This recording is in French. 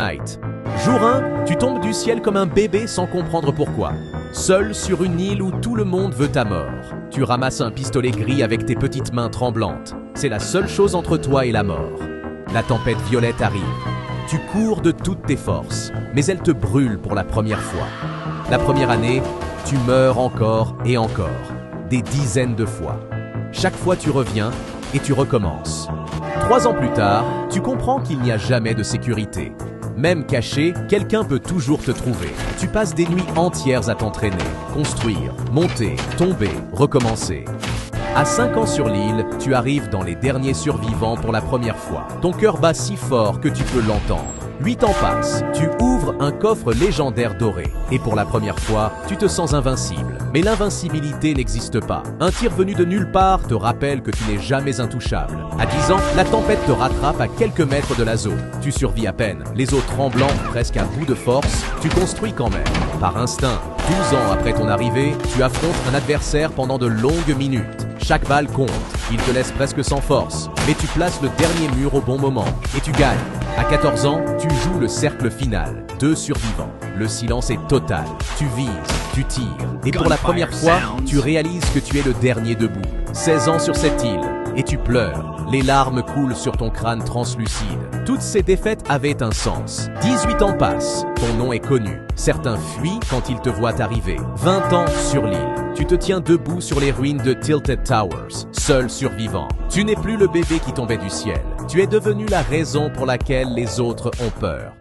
Night. Jour 1, tu tombes du ciel comme un bébé sans comprendre pourquoi. Seul sur une île où tout le monde veut ta mort. Tu ramasses un pistolet gris avec tes petites mains tremblantes. C'est la seule chose entre toi et la mort. La tempête violette arrive. Tu cours de toutes tes forces, mais elle te brûle pour la première fois. La première année, tu meurs encore et encore, des dizaines de fois. Chaque fois tu reviens et tu recommences. 3 ans plus tard, tu comprends qu'il n'y a jamais de sécurité. Même caché, quelqu'un peut toujours te trouver. Tu passes des nuits entières à t'entraîner, construire, monter, tomber, recommencer. À 5 ans sur l'île, tu arrives dans les derniers survivants pour la première fois. Ton cœur bat si fort que tu peux l'entendre. 8 ans passent, tu ouvres un coffre légendaire doré. Et pour la première fois, tu te sens invincible. Mais l'invincibilité n'existe pas. Un tir venu de nulle part te rappelle que tu n'es jamais intouchable. À 10 ans, la tempête te rattrape à quelques mètres de la zone. Tu survis à peine. Les os tremblants, presque à bout de force, tu construis quand même. Par instinct, 12 ans après ton arrivée, tu affrontes un adversaire pendant de longues minutes. Chaque balle compte, il te laisse presque sans force, mais tu places le dernier mur au bon moment et tu gagnes. À 14 ans, tu joues le cercle final, 2 survivants. Le silence est total, tu vises, tu tires, et pour la première fois, tu réalises que tu es le dernier debout. 16 ans sur cette île, et tu pleures. Les larmes coulent sur ton crâne translucide. Toutes ces défaites avaient un sens. 18 ans passent, ton nom est connu. Certains fuient quand ils te voient arriver. 20 ans sur l'île. Tu te tiens debout sur les ruines de Tilted Towers, seul survivant. Tu n'es plus le bébé qui tombait du ciel. Tu es devenu la raison pour laquelle les autres ont peur.